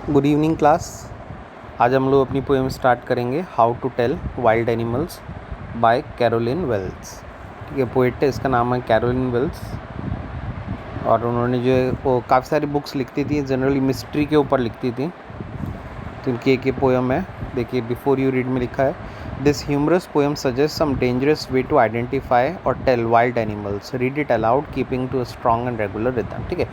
Good evening class. आज हम लोग अपनी पोएम स्टार्ट करेंगे how to tell wild animals by Carolyn Wells. ठीक है, पोएट है, इसका नाम है कैरोलिन वेल्स। और उन्होंने जो है वो काफ़ी सारी बुक्स लिखती थी, जनरली मिस्ट्री के ऊपर लिखती थी। तो इनकी एक ये पोएम है, देखिए बिफोर यू रीड में लिखा है, this humorous poem suggest some dangerous way to identify और tell wild animals, read it aloud keeping to a strong and regular rhythm. ठीक है,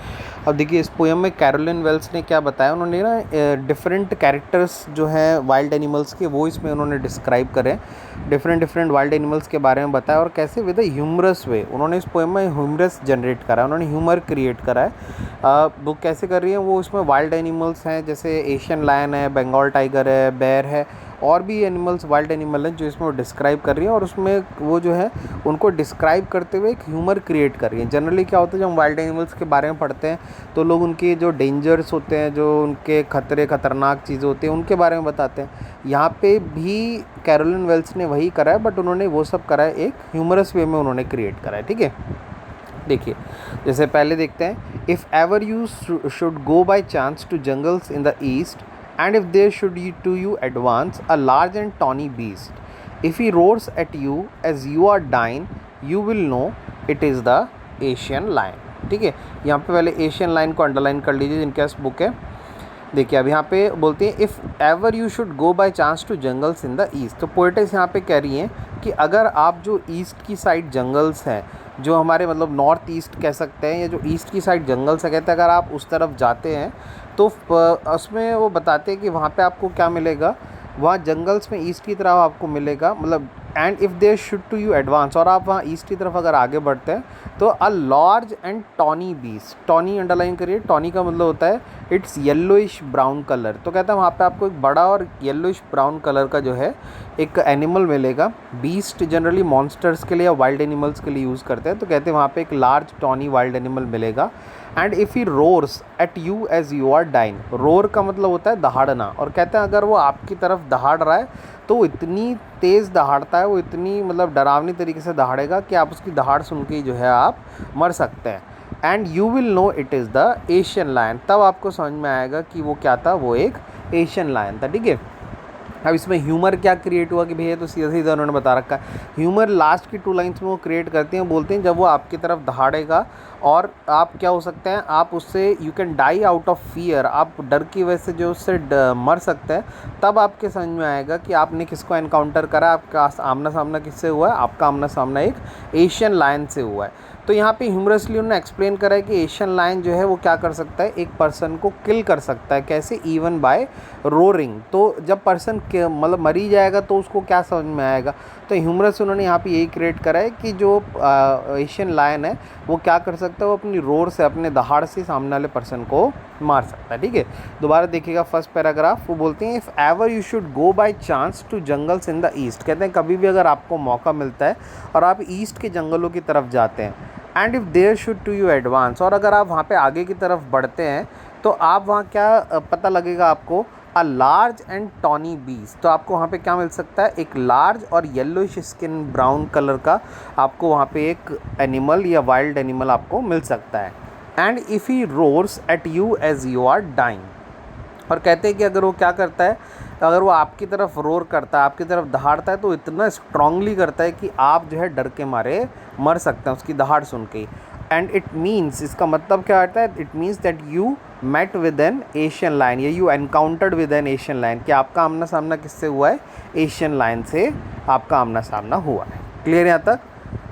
अब देखिए इस पोएम में कैरोलिन वेल्स ने क्या बताया, उन्होंने ना डिफरेंट कैरेक्टर्स जो हैं वाइल्ड एनिमल्स के वो इसमें उन्होंने डिस्क्राइब करे, डिफरेंट वाइल्ड एनिमल्स के बारे में बताया और कैसे विद अ ह्यूमरस वे उन्होंने इस पोएम में ह्यूमरस जनरेट करा, उन्होंने ह्यूमर क्रिएट करा है। बुक कैसे कर रही है वो, इसमें वाइल्ड एनिमल्स हैं जैसे एशियन लायन है, बंगाल टाइगर है, बेयर है, और भी एनिमल्स वाइल्ड एनिमल हैं जो इसमें वो डिस्क्राइब कर रही है। और उसमें वो जो है उनको डिस्क्राइब करते हुए एक ह्यूमर क्रिएट कर रही है। जनरली क्या होता है जब हम वाइल्ड एनिमल्स के बारे में पढ़ते हैं तो लोग उनके जो डेंजर्स होते हैं, जो उनके खतरनाक चीज़ें होती हैं उनके बारे में बताते हैं। यहाँ पे भी कैरोलिन वेल्स ने वही करा है, बट उन्होंने वो सब करा है एक ह्यूमरस वे में उन्होंने क्रिएट करा है। ठीक है, देखिए जैसे पहले देखते हैं, if ever you should go by chance to jungles in the east and if there should you to you advance a large and tawny beast, if he roars at you as you are dying, you will know it is the Asian lion। ठीक है, यहाँ पे पहले Asian line को underline कर लीजिए जिनके पास book है। देखिए अब यहाँ पे बोलते हैं if ever you should go by chance to jungles in the east, तो पोएटिस यहाँ पे कह रही हैं कि अगर आप जो ईस्ट की साइड जंगल्स हैं, जो हमारे मतलब नॉर्थ ईस्ट कह सकते हैं, या जो ईस्ट की साइड जंगल से कहते हैं, अगर आप उस तरफ जाते हैं तो उसमें वो बताते हैं कि वहाँ पे आपको क्या मिलेगा, वहाँ जंगल्स में ईस्ट की तरफ आपको मिलेगा, मतलब and if there should to you advance, और आप वहाँ ईस्ट की तरफ अगर आगे बढ़ते हैं तो a large and tawny beast, tawny underline करिए, टॉनी का मतलब होता है इट्स येलोइश ब्राउन कलर। तो कहता है वहाँ पे आपको एक बड़ा और येलोइश ब्राउन कलर का जो है एक एनिमल मिलेगा। बीस्ट जनरली मॉन्स्टर्स के लिए या वाइल्ड एनिमल्स के लिए यूज़ करते हैं, तो कहते हैं वहाँ पे एक लार्ज टॉनी वाइल्ड एनिमल मिलेगा। And if he roars at you as you are dying, roar का मतलब होता है दहाड़ना, और कहते हैं अगर वो आपकी तरफ दहाड़ रहा है तो वो इतनी तेज़ दहाड़ता है, वो इतनी मतलब डरावनी तरीके से दहाड़ेगा कि आप उसकी दहाड़ सुन के जो है आप मर सकते हैं। And you will know it is the Asian lion, तब आपको समझ में आएगा कि वो क्या था, वो एक एशियन लायन था। ठीक है, अब इसमें ह्यूमर क्या क्रिएट हुआ कि भैया तो सीधा सीधा उन्होंने बता रखा है। ह्यूमर लास्ट की 2 लाइन्स में वो क्रिएट करते हैं, बोलते हैं जब वो आपकी तरफ दहाड़ेगा और आप क्या हो सकते हैं, आप उससे you can die out of fear, आप डर की वजह से जो उससे मर सकते हैं, तब आपके समझ में आएगा कि आपने किसको एनकाउंटर करा, आपका आमना सामना किससे हुआ है, आपका आमना सामना एक एशियन लायन से हुआ है। तो यहाँ पे ह्यूमरसली उन्होंने एक्सप्लेन करा है कि एशियन लायन जो है वो क्या कर सकता है, एक पर्सन को किल कर सकता है, कैसे, इवन बाय रोरिंग। तो जब पर्सन मतलब मरी जाएगा तो उसको क्या समझ में आएगा, तो ह्यूमरस उन्होंने यहाँ पे यही क्रिएट करा है कि जो एशियन लायन है वो क्या कर सकता है, वो अपनी रोर से, अपने दहाड़ से सामने वाले पर्सन को मार सकता है। ठीक है, दोबारा देखिएगा फर्स्ट पैराग्राफ, वो बोलते हैं if ever you should go by chance to jungles in the east, कहते हैं कभी भी अगर आपको मौका मिलता है और आप ईस्ट के जंगलों की तरफ जाते हैं, and if there should to you advance, और अगर आप वहाँ पे आगे की तरफ बढ़ते हैं तो आप वहाँ क्या पता लगेगा आपको, a large and tawny beast, तो आपको वहाँ पे क्या मिल सकता है, एक लार्ज और येलोइश स्किन ब्राउन कलर का आपको वहाँ पे एक एनिमल या वाइल्ड एनिमल आपको मिल सकता है। And if he roars at you as you are dying, और कहते हैं कि अगर वो क्या करता है, अगर वो आपकी तरफ रोर करता है, आपकी तरफ दहाड़ता है, तो इतना स्ट्रांगली करता है कि आप जो है डर के मारे मर सकते हैं उसकी दहाड़ सुन के। एंड इट मीन्स, इसका मतलब क्या आता है, it means that you met with an Asian lion, या you encountered with an Asian lion, कि आपका आमना सामना किससे हुआ है, एशियन लायन से आपका आमना सामना हुआ है। क्लियर यहाँ तक?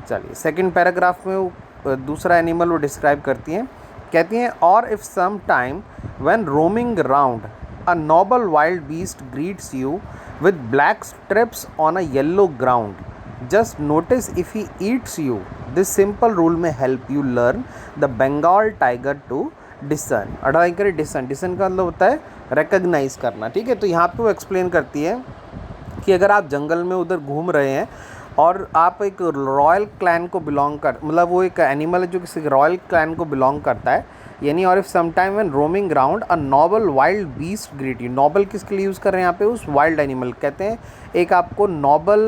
चलिए सेकंड पैराग्राफ में वो दूसरा एनिमल वो डिस्क्राइब करती हैं, कहती हैं और if some time when roaming round a noble wild beast greets you with black stripes on a yellow ground, just notice if he eats you, this simple rule may help you learn the Bengal tiger to discern। अढ़ाई करे डिसन, डिसन का मतलब होता है recognise करना। ठीक है, तो यहाँ पे वो एक्सप्लेन करती है कि अगर आप जंगल में उधर घूम रहे हैं और आप एक रॉयल क्लैन को बिलोंग कर, मतलब वो एक एनिमल है जो किसी रॉयल क्लैन को बिलोंग करता है, यानी और if sometime when roaming round a noble wild beast greet you, noble किसके लिए यूज़ कर रहे हैं यहाँ पे, उस वाइल्ड एनिमल, कहते हैं एक आपको नॉबल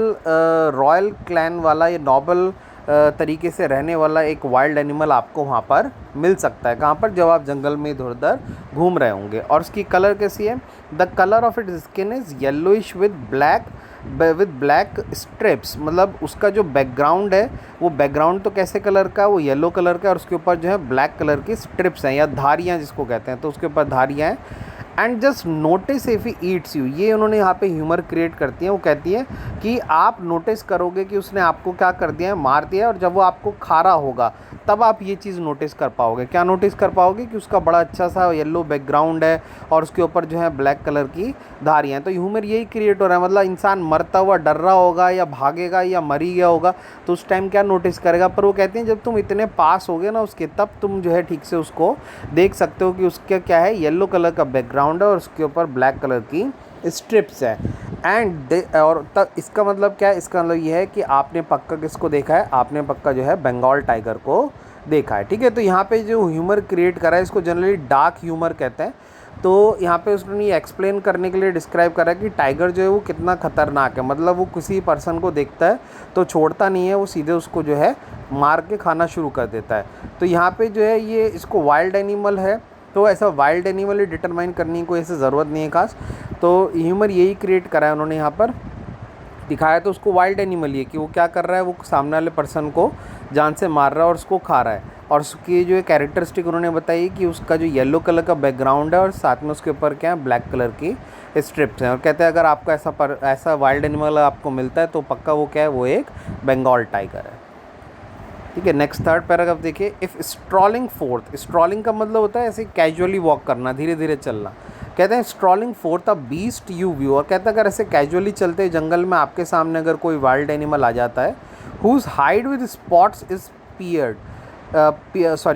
रॉयल क्लैन वाला या नॉबल तरीके से रहने वाला एक वाइल्ड एनिमल आपको वहाँ पर मिल सकता है। कहाँ पर? जब आप जंगल में इधर उधर घूम रहे होंगे। और उसकी कलर कैसी है? The colour of its skin is yellowish with black strips, मतलब उसका जो बैकग्राउंड है वो बैकग्राउंड तो कैसे कलर का? वो येलो कलर का, और उसके ऊपर जो है ब्लैक कलर की स्ट्रिप्स हैं या धारियाँ जिसको कहते हैं, तो उसके ऊपर धारियाँ हैं। And just notice if he eats you, ये उन्होंने यहाँ पे ह्यूमर क्रिएट करती है। वो कहती है कि आप नोटिस करोगे कि उसने आपको क्या कर दिया है, मार दिया है, और जब वो आपको खा रहा होगा तब आप ये चीज़ नोटिस कर पाओगे। क्या नोटिस कर पाओगे? कि उसका बड़ा अच्छा सा येलो बैकग्राउंड है और उसके ऊपर जो है ब्लैक कलर की धारियाँ हैं। तो ह्यूमर यही क्रिएट हो रहा है, मतलब इंसान मरता हुआ डर रहा होगा या भागेगा या मरी गया होगा तो उस टाइम क्या नोटिस करेगा। पर वो कहते हैं जब तुम इतने पास हो गए ना उसके, तब तुम जो है ठीक से उसको देख सकते हो कि उसका क्या है, येलो कलर का बैकग्राउंड है और उसके ऊपर ब्लैक कलर की स्ट्रिप्स है। और तब इसका मतलब क्या है? इसका मतलब ये है कि आपने पक्का किसको देखा है? आपने पक्का जो है बंगाल टाइगर को देखा है। ठीक है, तो यहाँ पे जो ह्यूमर क्रिएट करा है इसको जनरली डार्क ह्यूमर कहते हैं। तो यहाँ पे उसने ये एक्सप्लेन करने के लिए डिस्क्राइब करा है कि टाइगर जो है वो कितना ख़तरनाक है, मतलब वो किसी पर्सन को देखता है तो छोड़ता नहीं है, वो सीधे उसको जो है मार के खाना शुरू कर देता है। तो यहाँ पे जो है ये इसको वाइल्ड एनिमल है, तो ऐसा वाइल्ड एनिमल ही डिटरमाइन करने की कोई ऐसे ज़रूरत नहीं है खास। तो ह्यूमर यही क्रिएट करा है उन्होंने, यहाँ पर दिखाया तो उसको वाइल्ड एनिमल ही है कि वो क्या कर रहा है, वो सामने वाले पर्सन को जान से मार रहा है और उसको खा रहा है। और उसकी जो कैरेक्टरिस्टिक उन्होंने बताई कि उसका जो येलो कलर का बैकग्राउंड है और साथ में उसके ऊपर क्या है, ब्लैक कलर की स्ट्रिप्स हैं। और कहते हैं अगर आपको ऐसा वाइल्ड एनिमल आपको मिलता है तो पक्का वो क्या है, वो एक बंगाल टाइगर है। ठीक है, नेक्स्ट थर्ड पैराग्राफ देखिए। इफ़ स्ट्रॉलिंग फोर्थ, स्ट्रॉलिंग का मतलब होता है ऐसे कैजुअली वॉक करना, धीरे धीरे चलना। कहते हैं strolling fourth a beast you view, और कहते हैं अगर ऐसे कैजुअली चलते जंगल में आपके सामने अगर कोई वाइल्ड एनिमल आ जाता है, whose hide with spots is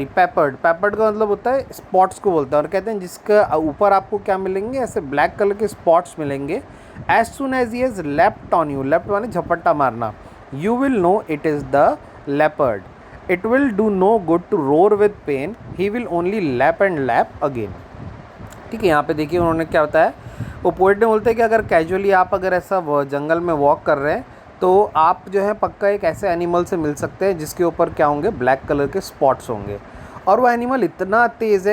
peppered का मतलब होता है स्पॉट्स को बोलता है। और कहते हैं जिसका ऊपर आपको क्या मिलेंगे, ऐसे ब्लैक कलर के स्पॉट्स मिलेंगे। As soon as he has left on you, left माने झपट्टा मारना, you will know it is the leopard. It will do no good to roar with pain. He will only lap and lap again. ठीक है, यहाँ पे देखिए उन्होंने क्या बताया, वो पोइट ने बोलते हैं कि अगर कैजुअली आप अगर ऐसा जंगल में वॉक कर रहे हैं तो आप जो है पक्का एक ऐसे एनिमल से मिल सकते हैं जिसके ऊपर क्या होंगे, ब्लैक कलर के स्पॉट्स होंगे। और वो एनिमल इतना तेज़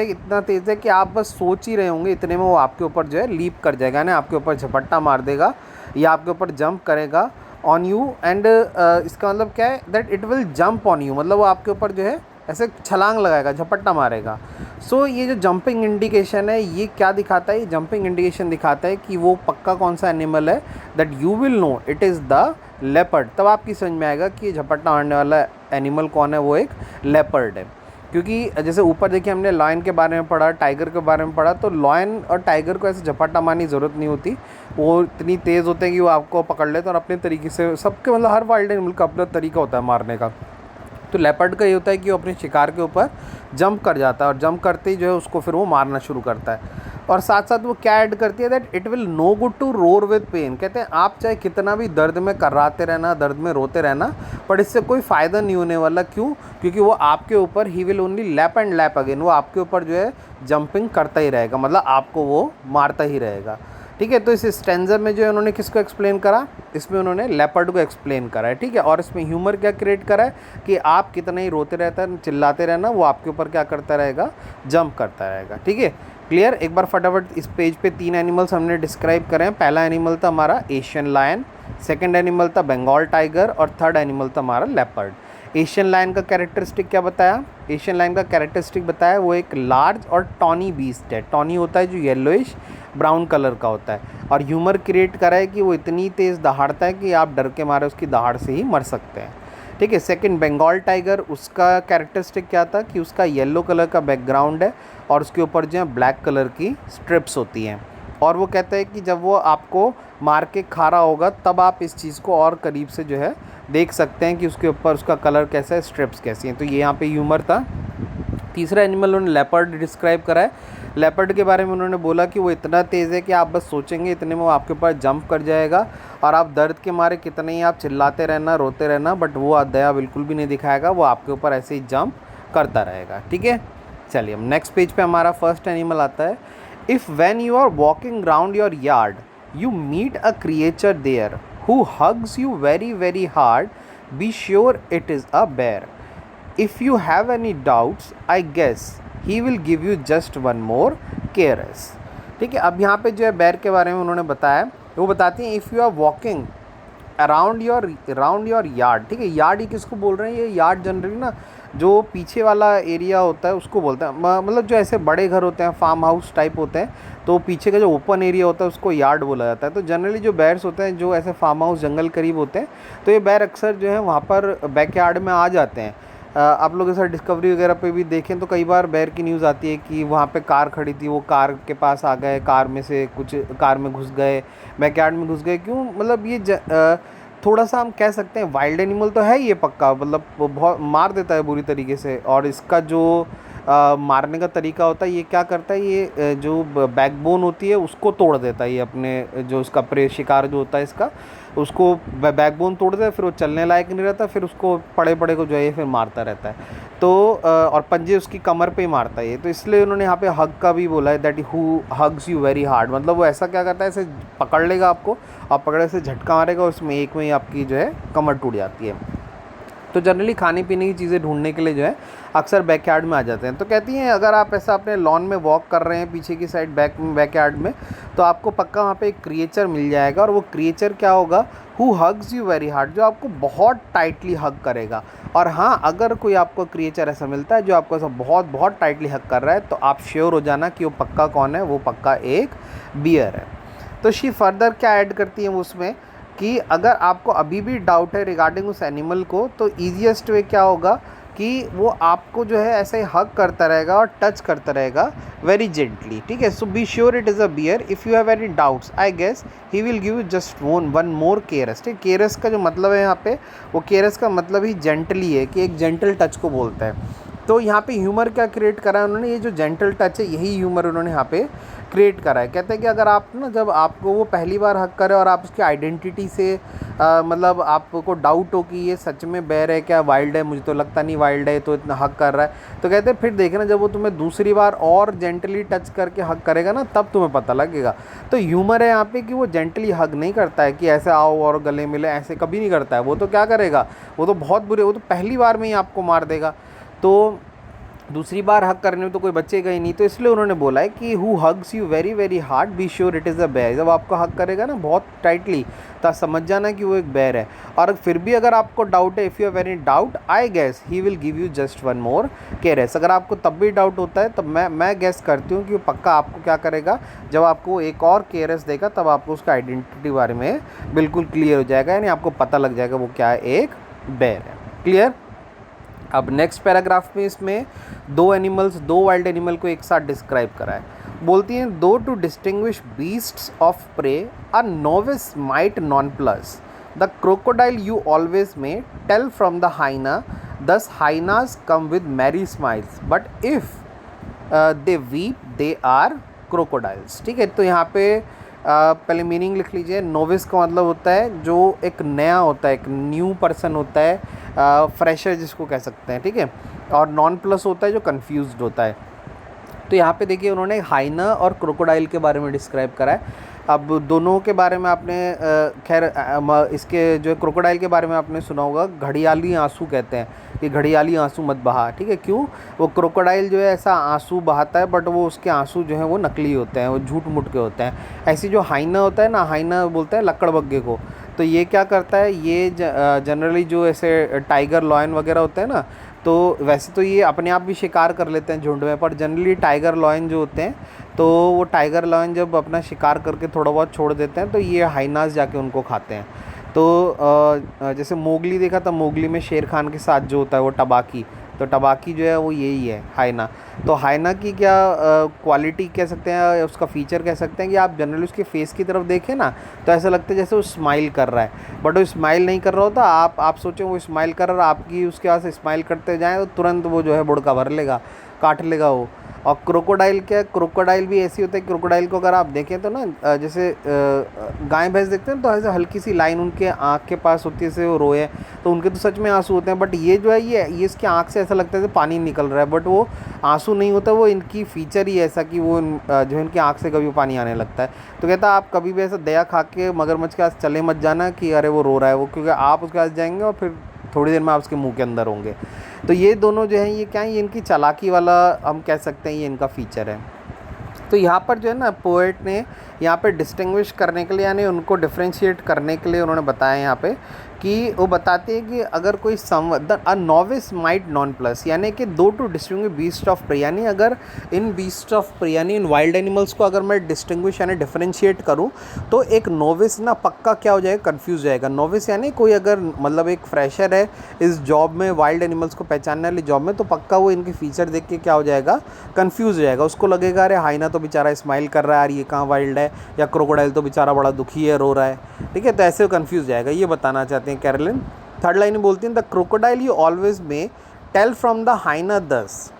है कि आप बस सोच ही रहे होंगे इतने में वो आपके ऊपर जो है लीप कर जाएगा ना, आपके ऊपर झपट्टा मार देगा या आपके ऊपर जंप करेगा ऑन यू। एंड इसका मतलब क्या है, that it will jump on you, मतलब वो आपके ऊपर जो है ऐसे छलांग लगाएगा, झपट्टा मारेगा। सो ये जो जंपिंग इंडिकेशन है ये क्या दिखाता है, ये जंपिंग इंडिकेशन दिखाता है कि वो पक्का कौन सा एनिमल है, that you will know it is the leopard. तब आपकी समझ में आएगा कि झपट्टा मारने वाला एनिमल कौन है, वो एक लेपर्ड है। क्योंकि जैसे ऊपर देखिए हमने लॉयन के बारे में पढ़ा, टाइगर के बारे में पढ़ा, तो लॉयन और टाइगर को ऐसे झपट्टा मारने की ज़रूरत नहीं होती, वो इतनी तेज़ होते हैं कि वो आपको पकड़ लेते हैं और अपने तरीके से, सबके मतलब हर वाइल्ड एनिमल का अपना तरीका होता है मारने का। तो लेपर्ड का ये होता है कि वो अपने शिकार के ऊपर जंप कर जाता है और जंप करते ही जो है उसको फिर वो मारना शुरू करता है। और साथ साथ वो क्या ऐड करती है, that it will no good to roar with pain. कहते हैं आप चाहे कितना भी दर्द में कर्राते रहना, दर्द में रोते रहना, पर इससे कोई फ़ायदा नहीं होने वाला। क्यों? क्योंकि वो आपके ऊपर he will only lap and lap again, वो आपके ऊपर जो है जंपिंग करता ही रहेगा, मतलब आपको वो मारता ही रहेगा। ठीक है, तो इस स्टैंजा में जो है उन्होंने किसको एक्सप्लेन करा, इसमें उन्होंने लेपर्ड को एक्सप्लेन करा है। ठीक है, और इसमें ह्यूमर क्या क्रिएट करा है कि आप कितना ही रोते रहता है, चिल्लाते रहना, वो आपके ऊपर क्या करता रहेगा, जंप करता रहेगा। ठीक है, क्लियर। एक बार फटाफट इस पेज पे 3 एनिमल्स हमने डिस्क्राइब करें हैं। पहला एनिमल था हमारा एशियन लायन, सेकंड एनिमल था बंगाल टाइगर और थर्ड एनिमल था हमारा लेपर्ड। एशियन लायन का कैरेक्टरिस्टिक क्या बताया, एशियन लायन का कैरेक्टरिस्टिक बताया वो एक लार्ज और टॉनी बीस्ट है। टॉनी होता है जो येलोइश ब्राउन कलर का होता है, और ह्यूमर क्रिएट करा है कि वो इतनी तेज़ दहाड़ता है कि आप डर के मारे उसकी दहाड़ से ही मर सकते हैं। ठीक है, सेकंड बंगाल टाइगर, उसका कैरेक्टरिस्टिक क्या था कि उसका येलो कलर का बैकग्राउंड है और उसके ऊपर जो है ब्लैक कलर की स्ट्रिप्स होती हैं। और वो कहता है कि जब वो आपको मार के खा रहा होगा तब आप इस चीज़ को और करीब से जो है देख सकते हैं कि उसके ऊपर उसका कलर कैसा है, स्ट्रिप्स कैसी हैं। तो ये यहाँ पे ह्यूमर था। तीसरा एनिमल उन्होंने लेपर्ड डिस्क्राइब करा है। लेपर्ड के बारे में उन्होंने बोला कि वो इतना तेज़ है कि आप बस सोचेंगे इतने में वो आपके ऊपर जंप कर जाएगा और आप दर्द के मारे कितने ही आप चिल्लाते रहना, रोते रहना, बट वो दया बिल्कुल भी नहीं दिखाएगा, वो आपके ऊपर ऐसे ही जंप करता रहेगा। ठीक है, चलिए हम नेक्स्ट पेज पे हमारा फर्स्ट एनिमल आता है। If when you are walking round your yard you meet a creature there who hugs you very very hard, be sure it is a bear. If you have any doubts I guess he will give you just one more caress. ठीक है, अब यहाँ पे जो है bear के बारे में उन्होंने बताया, वो बताती हैं if you are walking around your yard. ठीक है, यार्ड ही किसको बोल रहे हैं, ये यार्ड जनरली ना जो पीछे वाला एरिया होता है उसको बोलते हैं. मतलब जो ऐसे बड़े घर होते हैं, फार्म हाउस टाइप होते हैं, तो पीछे का जो ओपन एरिया होता है उसको यार्ड बोला जाता है. तो जनरली जो बेयर्स होते हैं जो ऐसे फार्म हाउस जंगल करीब होते हैं, तो ये बेयर अक्सर जो है वहाँ पर बैकयार्ड में आ जाते हैं. आप लोग ऐसा डिस्कवरी वगैरह पे भी देखें तो कई बार बेयर की न्यूज़ आती है कि वहाँ पे कार खड़ी थी, वो कार के पास आ गए, कार में से कुछ कार में घुस गए, बैकयार्ड में घुस गए. क्यों, मतलब ये थोड़ा सा हम कह सकते हैं वाइल्ड एनिमल तो है ये पक्का, मतलब वो बहुत मार देता है बुरी तरीके से. और इसका जो मारने का तरीका होता है, ये क्या करता है, ये जो बैकबोन होती है उसको तोड़ देता है. ये अपने जो उसका प्रे शिकार जो होता है इसका, उसको बैकबोन तोड़ देता है, फिर वो चलने लायक नहीं रहता, फिर उसको पड़े पड़े को जो है फिर मारता रहता है. तो और पंजे उसकी कमर पे ही मारता है ये. तो इसलिए उन्होंने यहाँ पे हग का भी बोला है, that who hugs you very hard. मतलब वो ऐसा क्या करता है, ऐसे पकड़ लेगा आपको और पकड़े से झटका मारेगा, उसमें एक में ही आपकी जो है कमर टूट जाती है. तो जनरली खाने पीने की चीज़ें ढूंढने के लिए जो है अक्सर बैकयार्ड में आ जाते हैं. तो कहती हैं अगर आप ऐसा अपने लॉन में वॉक कर रहे हैं पीछे की साइड बैकयार्ड में, तो आपको पक्का वहाँ पे एक क्रिएचर मिल जाएगा. और वो क्रिएचर क्या होगा, who hugs you very hard, जो आपको बहुत टाइटली हग करेगा. और हाँ, अगर कोई आपको क्रिएचर ऐसा मिलता है जो आपको ऐसा बहुत बहुत टाइटली हग कर रहा है, तो आप श्योर हो जाना कि वो पक्का कौन है, वो पक्का एक बियर है. तो शी फर्दर क्या ऐड करती है उसमें कि अगर आपको अभी भी डाउट है रिगार्डिंग उस एनिमल को, तो ईजीएस्ट वे क्या होगा कि वो आपको जो है ऐसे ही हग करता रहेगा और टच करता रहेगा वेरी जेंटली. ठीक है, so be sure it is a bear. If you have any doubts I guess he will give you just one more caress. ठीक, केयरस का जो मतलब है यहाँ पे, वो केयरस का मतलब ही जेंटली है, कि एक जेंटल टच को बोलता है. तो यहाँ पे ह्यूमर क्या क्रिएट करा है उन्होंने, ये जो जेंटल टच है यही ह्यूमर उन्होंने यहाँ पे क्रिएट करा है. कहते हैं कि अगर आप ना, जब आपको वो पहली बार हक करे और आप उसकी आइडेंटिटी से मतलब आपको डाउट हो कि ये सच में बेयर है क्या वाइल्ड है, मुझे तो लगता नहीं वाइल्ड है, तो इतना हक कर रहा है, तो कहते हैं फिर देखना जब वो तुम्हें दूसरी बार और जेंटली टच करके हक करेगा ना, तब तुम्हें पता लगेगा. तो ह्यूमर है यहाँ पे कि वो जेंटली हग नहीं करता है कि ऐसे आओ और गले मिले, ऐसे कभी नहीं करता है. वो तो क्या करेगा, वो तो बहुत बुरे, वो तो पहली बार में ही आपको मार देगा. तो दूसरी बार हक करने में तो कोई बचेगा ही नहीं. तो इसलिए उन्होंने बोला है कि who hugs you very very hard be sure it is a bear. जब आपको हक करेगा ना बहुत टाइटली, तो समझ जाना कि वो एक बेयर है. और फिर भी अगर आपको डाउट है, if you have any doubt I guess he will give you just one more caress. अगर आपको तब भी डाउट होता है, तब मैं गेस करती हूँ कि वो पक्का आपको क्या करेगा, जब आपको एक और केयरस देगा तब आपको उसका आइडेंटिटी बारे में बिल्कुल क्लियर हो जाएगा, यानी आपको पता लग जाएगा वो क्या है, एक बेयर है. क्लियर. अब नेक्स्ट पैराग्राफ में इसमें दो वाइल्ड एनिमल को एक साथ डिस्क्राइब करा है. बोलती हैं दो to distinguish beasts of prey a novice might nonplus the crocodile you always may tell from the hyena thus hyenas come with merry smiles but if they weep they are crocodiles. ठीक है, तो यहाँ पे पहले meaning लिख लीजिए. Novice का मतलब होता है जो एक नया होता है, एक न्यू पर्सन होता है, फ्रेशर जिसको कह सकते हैं. ठीक है, और नॉन प्लस होता है जो कंफ्यूज्ड होता है. तो यहाँ पे देखिए उन्होंने हाइना और क्रोकोडाइल के बारे में डिस्क्राइब करा है. अब दोनों के बारे में आपने खैर इसके जो क्रोकोडाइल के बारे में आपने सुना होगा, घड़ियाली आंसू कहते हैं कि घड़ियाली आंसू मत बहा. ठीक है, क्यों, वो क्रोकोडाइल जो है ऐसा आंसू बहाता है, बट वो उसके आंसू जो हैं वो नकली होते हैं, वो झूठ मूठ के होते हैं. ऐसी जो हाइना होता है ना, हाइना बोलते हैं लक्कड़ बग्गे को. तो ये क्या करता है, ये जनरली जो ऐसे टाइगर लॉयन वगैरह होते हैं ना, तो वैसे तो ये अपने आप भी शिकार कर लेते हैं झुंड में, पर जनरली टाइगर लॉयन जो होते हैं, तो वो टाइगर लॉयन जब अपना शिकार करके थोड़ा बहुत छोड़ देते हैं, तो ये हाइनास जाके उनको खाते हैं. तो जैसे मोगली देखा था, मोगली में शेर खान के साथ जो होता है वो टबाकी, तो टबाकी जो है वो यही है हाइना. तो हाइना की क्या क्वालिटी कह सकते हैं, उसका फीचर कह सकते हैं कि आप जनरली उसके फेस की तरफ देखें ना, तो ऐसा लगता है जैसे वो स्माइल कर रहा है, बट वो स्माइल नहीं कर रहा होता. आप सोचें वो स्माइल कर रहा है, आपकी उसके पास स्माइल करते जाएँ तो तुरंत वो जो है बुड़का भर लेगा, काट लेगा वो. और क्रोकोडाइल क्या, क्रोकोडाइल भी ऐसी होता है. क्रोकोडाइल को अगर आप देखें तो ना, जैसे गाय भैंस देखते हैं तो ऐसे हल्की सी लाइन उनके आँख के पास होती है, जैसे वो रोए, तो उनके तो सच में आंसू होते हैं. बट ये जो है ये इसकी आँख से ऐसा लगता है जैसे पानी निकल रहा है, बट वो आंसू नहीं होता, वो इनकी फीचर ही ऐसा कि वो जो इनकी आँख से कभी पानी आने लगता है. तो कहता है आप कभी भी ऐसा दया खा के मगरमच्छ के पास चले मत जाना कि अरे वो रो रहा है वो, क्योंकि आप उसके पास जाएंगे और फिर थोड़ी देर में आप उसके मुंह के अंदर होंगे। तो ये दोनों जो हैं ये क्या है, ये इनकी चालाकी वाला हम कह सकते हैं, ये इनका फीचर है। तो यहाँ पर जो है ना पोएट ने यहाँ पे डिस्टिंग्विश करने के लिए यानी उनको डिफ्रेंशिएट करने के लिए उन्होंने बताया यहाँ पे कि वो बताते हैं कि अगर कोई a novice might nonplus, यानी कि दो to distinguish beast of prey, यानी अगर इन बीस्ट ऑफ प्रे यानी इन वाइल्ड एनिमल्स को अगर मैं डिस्टिंग्विश यानी डिफ्रेंशिएट करूँ तो एक नोविस ना पक्का क्या हो जाएगा, कंफ्यूज जाएगा। नोविस यानी कोई अगर मतलब एक फ्रेशर है इस जॉब में, वाइल्ड एनिमल्स को पहचानने वाली जॉब में, तो पक्का वो इनके फीचर देख के क्या हो जाएगा, कंफ्यूज हो जाएगा। उसको लगेगा अरे हाइना तो बेचारा स्माइल कर रहा है यार, ये कहाँ वाइल्ड है, या क्रोकोडाइल तो बेचारा बड़ा दुखी है, रो रहा है, ठीक है। तो ऐसे वो कंफ्यूज जाएगा, ये बताना चाहते हैं कैरोलिन। थर्ड लाइन बोलती हैं the crocodile you always may tell from the hyena दस।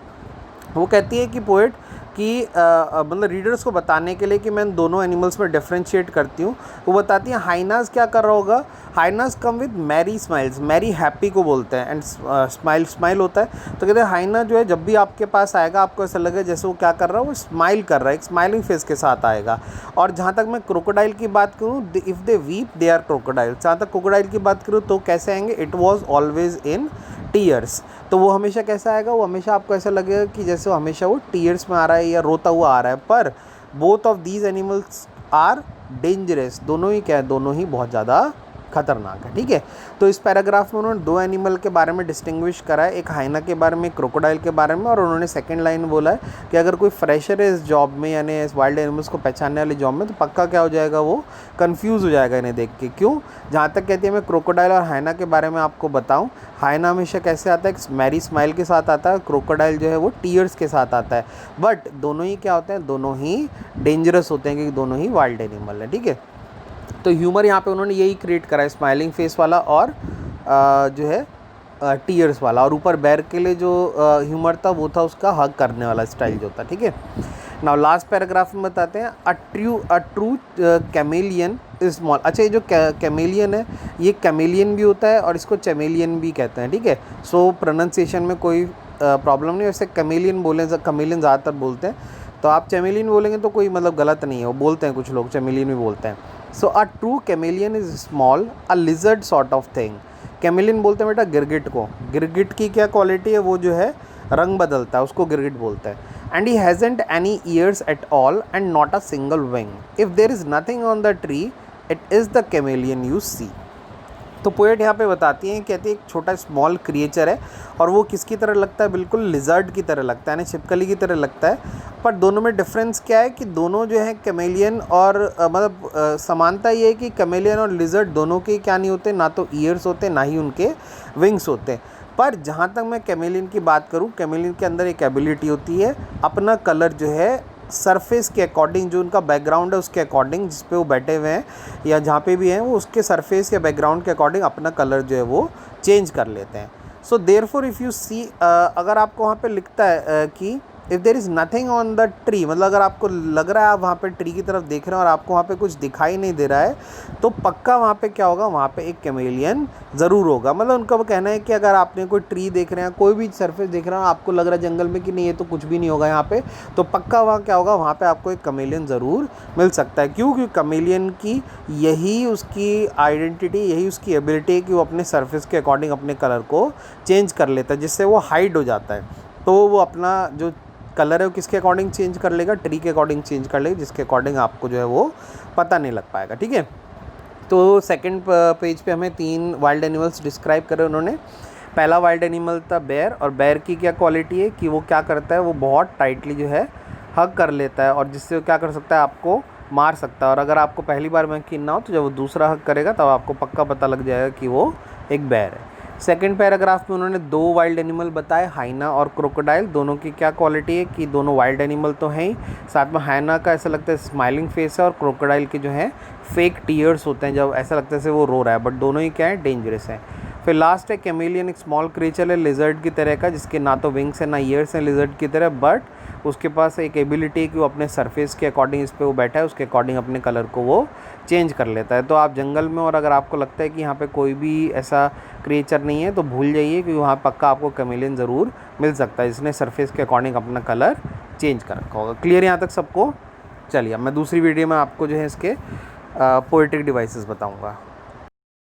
वो कहती है कि पोएट कि मतलब रीडर्स को बताने के लिए कि मैं दोनों एनिमल्स में डिफ्रेंशिएट करती हूँ। वो बताती हैं हाइनास क्या कर रहा होगा, hyenas come with merry smiles, merry happy को बोलते हैं, एंड स्माइल होता है। तो कहते हैं हाइना जो है जब भी आपके पास आएगा आपको ऐसा लगेगा जैसे वो क्या कर रहा है, वो स्माइल कर रहा है, एक स्माइलिंग फेस के साथ आएगा। और जहाँ तक मैं क्रोकोडाइल की बात करूँ, if they weep they are crocodile, जहाँ तक क्रोकोडाइल की बात करूँ तो कैसे आएंगे, it was always in tears. तो वो हमेशा कैसा आएगा, वो हमेशा आपको ऐसा लगेगा कि जैसे वो हमेशा वो टीयर्स में आ रहा है या रोता हुआ आ रहा है। पर both of these animals are dangerous, दोनों ही क्या है, दोनों ही बहुत ज़्यादा खतरनाक है, ठीक है। तो इस पैराग्राफ में उन्होंने दो एनिमल के बारे में डिस्टिंग्विश करा है, एक हाइना के बारे में, क्रोकोडाइल के बारे में, और उन्होंने सेकंड लाइन बोला है कि अगर कोई फ्रेशर है इस जॉब में यानी इस वाइल्ड एनिमल्स को पहचानने वाली जॉब में, तो पक्का क्या हो जाएगा, वो कंफ्यूज हो जाएगा इन्हें देख के। क्यों, जहाँ तक कहती है मैं क्रोकोडाइल और हाइना के बारे में आपको बताऊँ, हाइना हमेशा कैसे आता है, मैरी स्माइल के साथ आता है, क्रोकोडाइल जो है वो टीयर्स के साथ आता है। बट दोनों ही क्या होते हैं, दोनों ही डेंजरस होते हैं, क्योंकि दोनों ही वाइल्ड एनिमल है, ठीक है। तो ह्यूमर यहाँ पे उन्होंने यही क्रिएट करा है, स्माइलिंग फेस वाला और जो है टीयर्स वाला, और ऊपर बैर के लिए जो ह्यूमर था वो था उसका हग करने वाला स्टाइल जो था, ठीक है। नाउ लास्ट पैराग्राफ में बताते हैं अ ट्रू कैमेलियन इज स्मॉल। अच्छा, ये जो कैमेलियन है ये कैमेलियन भी होता है और इसको चैमेलियन भी कहते हैं, ठीक है। सो प्रोनाउंसिएशन में कोई प्रॉब्लम नहीं, वैसे कैमेलियन बोले, कैमेलियन ज़्यादातर बोलते हैं, तो आप चैमेलियन बोलेंगे तो कोई मतलब गलत नहीं है, वो बोलते हैं कुछ लोग चैमेलियन भी बोलते हैं। So a true chameleon is small a lizard sort of thing. Chameleon बोलते हैं बेटा गिरगिट को, गिरगिट की क्या क्वालिटी है, वो जो है रंग बदलता है, उसको गिरगिट बोलते हैं। And he hasn't any ears at all and not a single wing, if there is nothing on the tree it is the chameleon you see. तो पोएट यहाँ पे बताती हैं, कहती है एक छोटा स्मॉल क्रिएचर है और वो किसकी तरह लगता है, बिल्कुल लिजर्ड की तरह लगता है, यानी छिपकली की तरह लगता है। पर दोनों में डिफरेंस क्या है कि दोनों जो है कैमेलियन और मतलब समानता ये है कि कैमेलियन और लिजर्ड दोनों के क्या नहीं होते, ना तो ईयर्स होते ना ही उनके विंग्स होते। पर जहाँ तक मैं कैमेलियन की बात करूँ, कैमेलियन के अंदर एक एबिलिटी होती है अपना कलर जो है सरफेस के अकॉर्डिंग, जो उनका बैकग्राउंड है उसके अकॉर्डिंग, जिस पे वो बैठे हुए हैं या जहाँ पे भी हैं, वो उसके सरफेस या बैकग्राउंड के अकॉर्डिंग अपना कलर जो है वो चेंज कर लेते हैं। So therefore if you see, अगर आपको वहाँ पे लिखता है कि if there is nothing on the tree, मतलब अगर आपको लग रहा है आप वहाँ पे ट्री की तरफ देख रहे हैं और आपको वहाँ पे कुछ दिखाई नहीं दे रहा है, तो पक्का वहाँ पे क्या होगा, वहाँ पे एक कैमेलियन ज़रूर होगा। मतलब उनका वो कहना है कि अगर आपने कोई ट्री देख रहे हैं, कोई भी सरफेस देख रहे हैं, आपको लग रहा है जंगल में कि नहीं ये तो कुछ भी नहीं होगा यहाँ पे, तो पक्का वहाँ क्या होगा, वहाँ पर आपको एक कैमेलियन ज़रूर मिल सकता है। क्यों, क्योंकि कैमेलियन की यही उसकी आइडेंटिटी, यही उसकी एबिलिटी है कि वो अपने सरफेस के अकॉर्डिंग अपने कलर को चेंज कर लेता है, जिससे वो हाइड हो जाता है। तो वो अपना जो कलर है वो किसके अकॉर्डिंग चेंज कर लेगा, ट्री के अकॉर्डिंग चेंज कर लेगा, जिसके अकॉर्डिंग आपको जो है वो पता नहीं लग पाएगा, ठीक है। तो सेकंड पेज पे हमें 3 वाइल्ड एनिमल्स डिस्क्राइब करे उन्होंने। पहला वाइल्ड एनिमल था बेयर, और बेयर की क्या क्वालिटी है कि वो क्या करता है, वो बहुत टाइटली जो है हग कर लेता है, और जिससे वो क्या कर सकता है, आपको मार सकता है। और अगर आपको पहली बार में यकीन ना हो तो जब वो दूसरा हग करेगा तब आपको पक्का पता लग जाएगा कि वो एक बेयर है। सेकंड पैराग्राफ में उन्होंने 2 वाइल्ड एनिमल बताए, हाइना और क्रोकोडाइल। दोनों की क्या क्वालिटी है कि दोनों वाइल्ड एनिमल तो हैं ही, साथ में हाइना का ऐसा लगता है स्माइलिंग फेस है, और क्रोकोडाइल के जो है फेक टीयर्स होते हैं, जब ऐसा लगता है जैसे वो रो रहा है, बट दोनों ही क्या है, डेंजरस है। फिर लास्ट है कैमेलियन, एक स्मॉल क्रिएचर है लिजर्ड की तरह का, जिसके ना तो विंग्स है ना ईयर्स हैं लिजर्ड की तरह, बट उसके पास एक एबिलिटी है कि वो अपने सरफेस के अकॉर्डिंग, इस पे वो बैठा है उसके अकॉर्डिंग अपने कलर को वो चेंज कर लेता है। तो आप जंगल में और अगर आपको लगता है कि यहाँ पे कोई भी ऐसा क्रिएचर नहीं है तो भूल जाइए, क्योंकि वहाँ पक्का आपको कैमेलियन ज़रूर मिल सकता है, जिसने सरफेस के अकॉर्डिंग अपना कलर चेंज कर रखा होगा। क्लियर यहाँ तक सबको? चलिए अब मैं दूसरी वीडियो में आपको जो है इसके पोएटिक डिवाइसेस बताऊँगा।